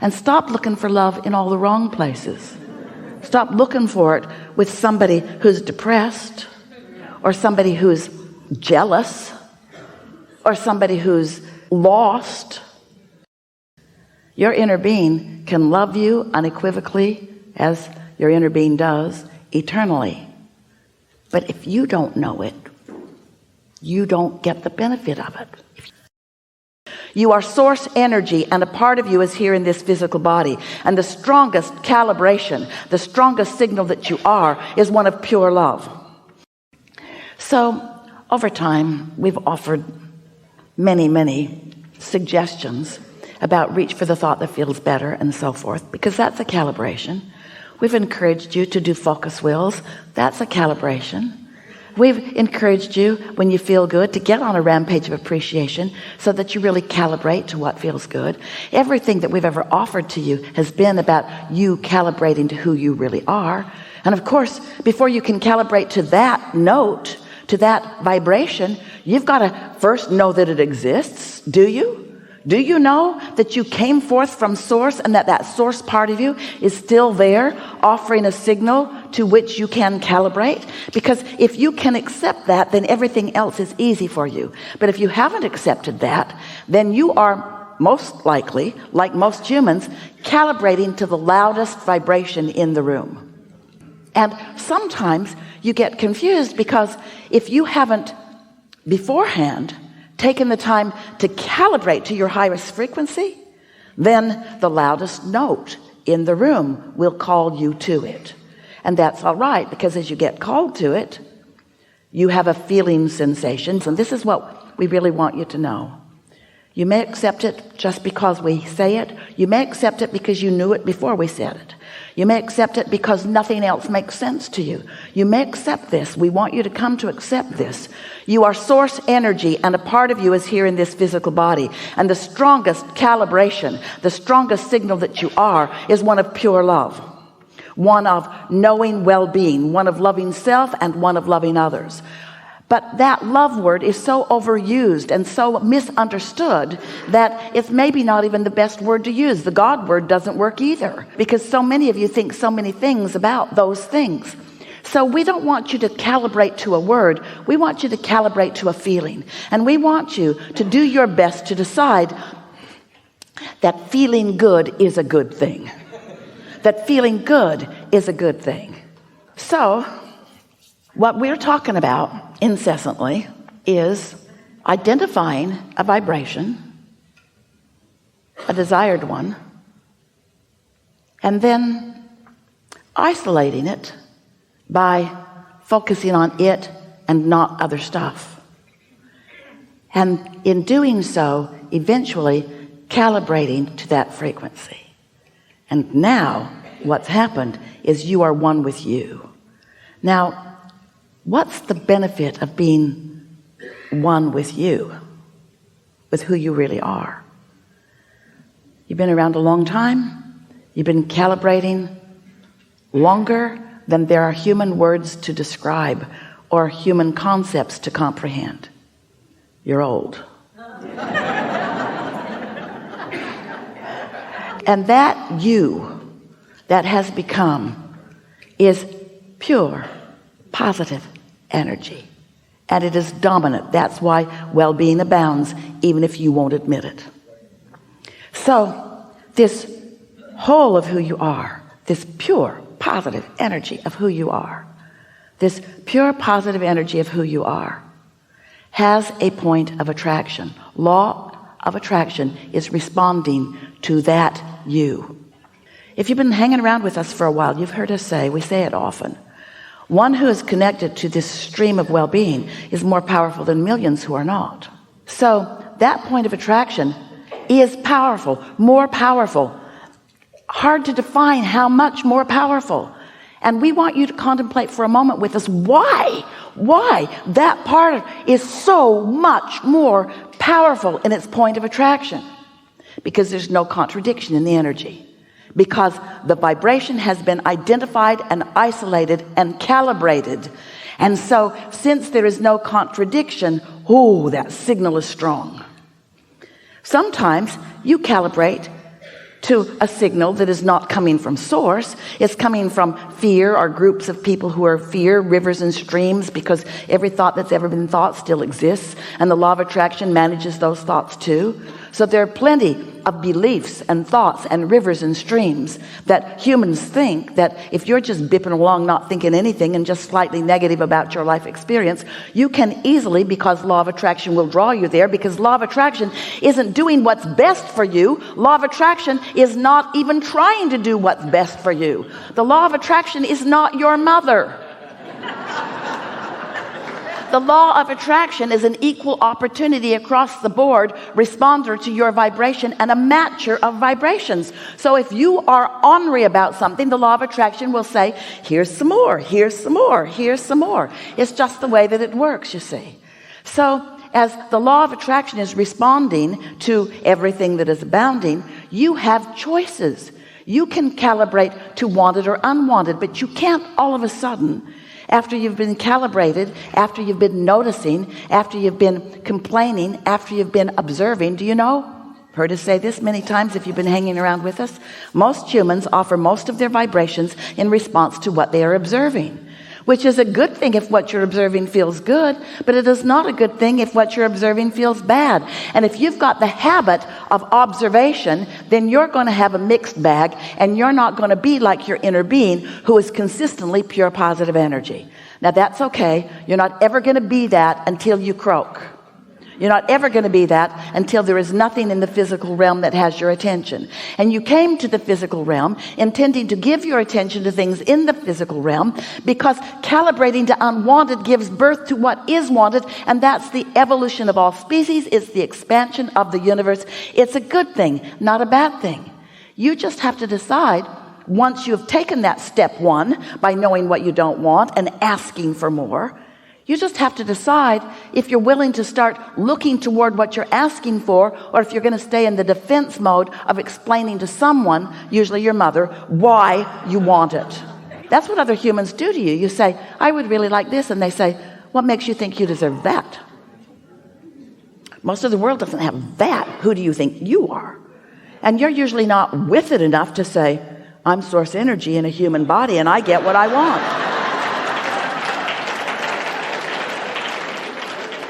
And stop looking for love in all the wrong places. Stop looking for it with somebody who's depressed, or somebody who's jealous, or somebody who's lost. Your inner being can love you unequivocally, as your inner being does, eternally. But if you don't know it, you don't get the benefit of it. You are source energy, and a part of you is here in this physical body. And the strongest calibration, the strongest signal that you are, is one of pure love. So over time, we've offered many suggestions about reach for the thought that feels better and so forth, because that's a calibration. We've encouraged you to do focus wheels. That's a calibration. We've encouraged you, when you feel good, to get on a rampage of appreciation so that you really calibrate to what feels good. Everything that we've ever offered to you has been about you calibrating to who you really are. And of course, before you can calibrate to that note, to that vibration, you've got to first know that it exists. Do you? Do you know that you came forth from source, and that source part of you is still there, offering a signal to which you can calibrate? Because if you can accept that, then everything else is easy for you. But if you haven't accepted that, then you are most likely, like most humans, calibrating to the loudest vibration in the room. And sometimes you get confused, because if you haven't beforehand taken the time to calibrate to your highest frequency, then the loudest note in the room will call you to it. And that's all right, because as you get called to it, you have a feeling sensation. And this is what we really want you to know. You may accept it just because we say it. You may accept it because you knew it before we said it. You may accept it because nothing else makes sense to you. You may accept this. We want you to come to accept this. You are source energy, and a part of you is here in this physical body. And the strongest calibration, the strongest signal that you are, is one of pure love. One of knowing well-being, one of loving self, and one of loving others. But that love word is so overused and so misunderstood that it's maybe not even the best word to use. The God word doesn't work either, because so many of you think so many things about those things. So we don't want you to calibrate to a word. We want you to calibrate to a feeling. And we want you to do your best to decide that feeling good is a good thing. That feeling good is a good thing. So what we're talking about incessantly is identifying a vibration, a desired one, and then isolating it by focusing on it and not other stuff. And in doing so, eventually calibrating to that frequency. And now what's happened is you are one with you. Now, what's the benefit of being one with you, with who you really are? You've been around a long time. You've been calibrating longer than there are human words to describe or human concepts to comprehend. You're old. And that you that has become is pure, positive energy. And it is dominant. That's why well-being abounds, even if you won't admit it. So this whole of who you are, this pure, positive energy of who you are, this pure, positive energy of who you are, has a point of attraction. Law of attraction is responding to that you. If you've been hanging around with us for a while, you've heard us say, we say it often, one who is connected to this stream of well-being is more powerful than millions who are not. So that point of attraction is powerful, more powerful. Hard to define how much more powerful. And we want you to contemplate for a moment with us why that part is so much more powerful in its point of attraction. Because there's no contradiction in the energy. Because the vibration has been identified and isolated and calibrated. And so since there is no contradiction, that signal is strong. Sometimes you calibrate to a signal that is not coming from source. It's coming from fear, or groups of people who are fear, rivers and streams, because every thought that's ever been thought still exists, and the law of attraction manages those thoughts too. So there are plenty of beliefs and thoughts and rivers and streams that humans think that if you're just bipping along not thinking anything and just slightly negative about your life experience, you can easily, because law of attraction will draw you there, because law of attraction isn't doing what's best for you. Law of attraction is not even trying to do what's best for you. The law of attraction is not your mother. The law of attraction is an equal opportunity across the board responder to your vibration and a matcher of vibrations. So if you are ornery about something, the law of attraction will say, here's some more, here's some more, here's some more. It's just the way that it works, you see. So as the law of attraction is responding to everything that is abounding, you have choices. You can calibrate to wanted or unwanted, but you can't all of a sudden, after you've been calibrated, after you've been noticing, after you've been complaining, after you've been observing. Do you know? Heard us say this many times if you've been hanging around with us. Most humans offer most of their vibrations in response to what they are observing, which is a good thing if what you're observing feels good, but it is not a good thing if what you're observing feels bad. And if you've got the habit of observation, then you're going to have a mixed bag, and you're not going to be like your inner being who is consistently pure positive energy. Now that's okay. You're not ever going to be that until you croak. You're not ever going to be that until there is nothing in the physical realm that has your attention. And you came to the physical realm intending to give your attention to things in the physical realm, because calibrating to unwanted gives birth to what is wanted, and that's the evolution of all species. It's the expansion of the universe. It's a good thing, not a bad thing. You just have to decide, once you have taken that step one by knowing what you don't want and asking for more, you just have to decide if you're willing to start looking toward what you're asking for, or if you're going to stay in the defense mode of explaining to someone, usually your mother, why you want it. That's what other humans do to you. You say, I would really like this, and they say, what makes you think you deserve that? Most of the world doesn't have that. Who do you think you are? And you're usually not with it enough to say, I'm source energy in a human body, and I get what I want.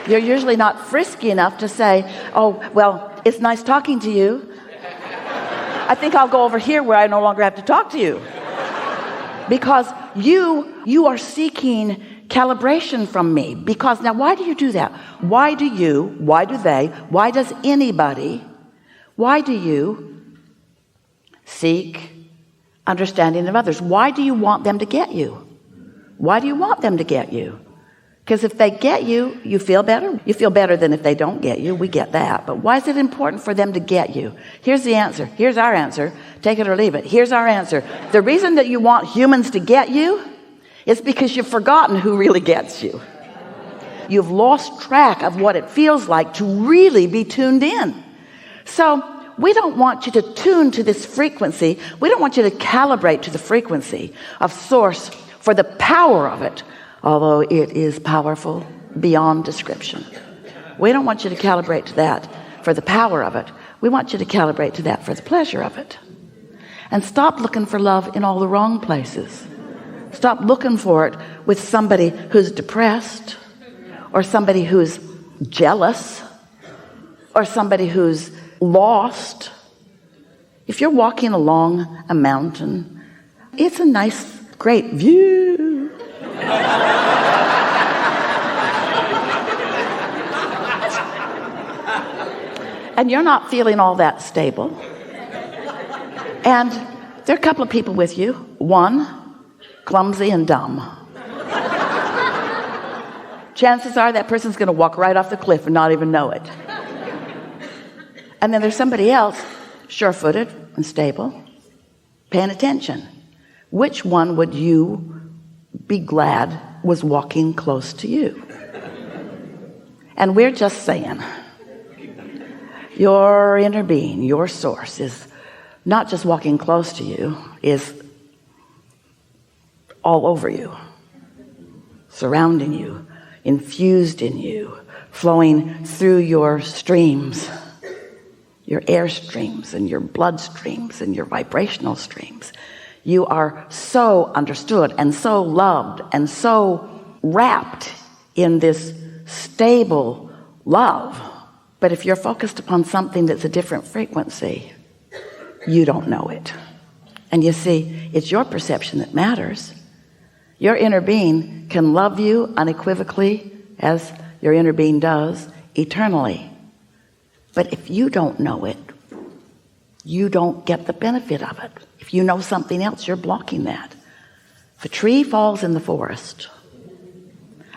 You're usually not frisky enough to say, oh, well, it's nice talking to you. I think I'll go over here where I no longer have to talk to you. Because you are seeking calibration from me. Because now, why do you do that? Why do they, why does anybody, why do you seek understanding of others? Why do you want them to get you? Why do you want them to get you? Because if they get you, you feel better. You feel better than if they don't get you. We get that. But why is it important for them to get you? Here's the answer. Here's our answer. Take it or leave it. Here's our answer. The reason that you want humans to get you is because you've forgotten who really gets you. You've lost track of what it feels like to really be tuned in. So we don't want you to tune to this frequency. We don't want you to calibrate to the frequency of source for the power of it, although it is powerful beyond description. We don't want you to calibrate to that for the power of it. We want you to calibrate to that for the pleasure of it. And stop looking for love in all the wrong places. Stop looking for it with somebody who's depressed, or somebody who's jealous, or somebody who's lost. If you're walking along a mountain, it's a nice, great view. And you're not feeling all that stable. And there are a couple of people with you. One, clumsy and dumb. Chances are that person's going to walk right off the cliff and not even know it. And then there's somebody else, sure-footed and stable, paying attention. Which one would you be glad was walking close to you? And we're just saying, your inner being, your source, is not just walking close to you, is all over you, surrounding you, infused in you, flowing through your streams, your air streams and your blood streams and your vibrational streams. You are so understood and so loved and so wrapped in this stable love. But if you're focused upon something that's a different frequency, you don't know it. And you see, it's your perception that matters. Your inner being can love you unequivocally, as your inner being does, eternally. But if you don't know it, you don't get the benefit of it. If you know something else, you're blocking that. If a tree falls in the forest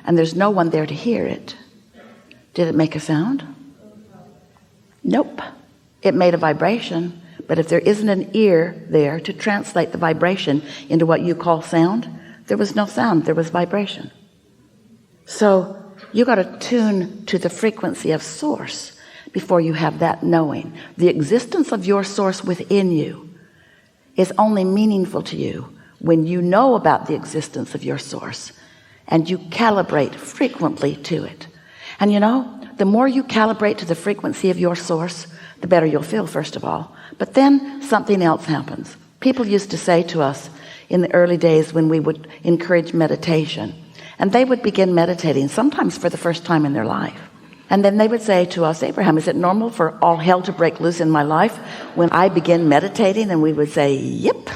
and there's no one there to hear it, did it make a sound? Nope. It made a vibration, but if there isn't an ear there to translate the vibration into what you call sound, there was no sound, there was vibration. So you got to tune to the frequency of source before you have that knowing. The existence of your source within you is only meaningful to you when you know about the existence of your source and you calibrate frequently to it. And you know, the more you calibrate to the frequency of your source, the better you'll feel, first of all. But then something else happens. People used to say to us in the early days when we would encourage meditation, and they would begin meditating, sometimes for the first time in their life. And then they would say to us, Abraham, is it normal for all hell to break loose in my life when I begin meditating? And we would say, yep.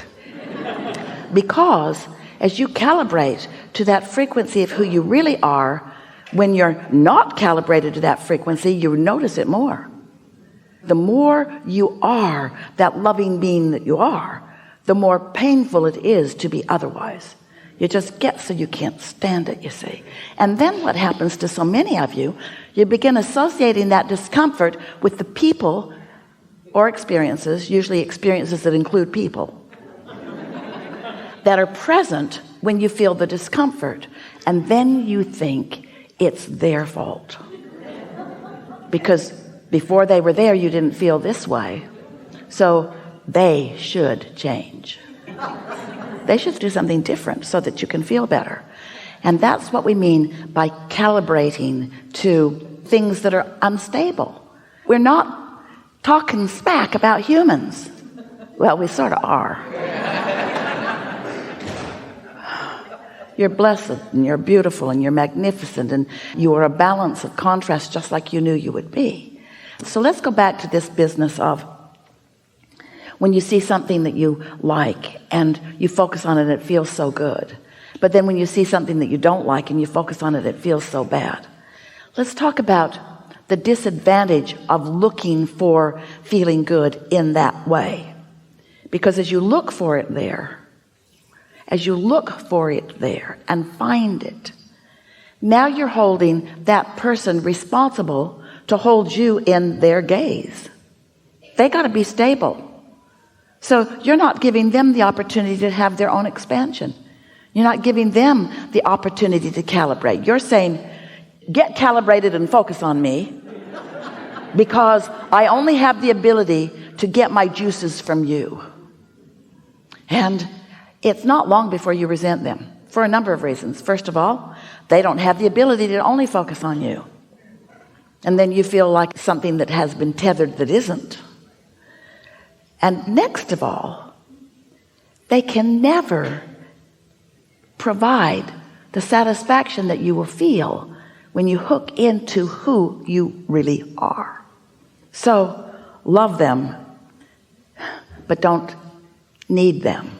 Because as you calibrate to that frequency of who you really are, when you're not calibrated to that frequency, you notice it more. The more you are that loving being that you are, the more painful it is to be otherwise. You just get so you can't stand it, you see. And then what happens to so many of you, you begin associating that discomfort with the people or experiences, usually experiences that include people, that are present when you feel the discomfort. And then you think it's their fault. Because before they were there, you didn't feel this way. So they should change. They should do something different so that you can feel better. And that's what we mean by calibrating to things that are unstable. We're not talking smack about humans. Well, we sort of are. You're blessed and you're beautiful and you're magnificent and you are a balance of contrast just like you knew you would be. So let's go back to this business of when you see something that you like and you focus on it, it feels so good. But then when you see something that you don't like and you focus on it, it feels so bad. Let's talk about the disadvantage of looking for feeling good in that way. Because as you look for it there, and find it, now you're holding that person responsible to hold you in their gaze. They got to be stable. So you're not giving them the opportunity to have their own expansion. You're not giving them the opportunity to calibrate. You're saying, get calibrated and focus on me because I only have the ability to get my juices from you. And it's not long before you resent them for a number of reasons. First of all, they don't have the ability to only focus on you. And then you feel like something that has been tethered that isn't. And next of all, they can never provide the satisfaction that you will feel when you hook into who you really are. So love them, but don't need them.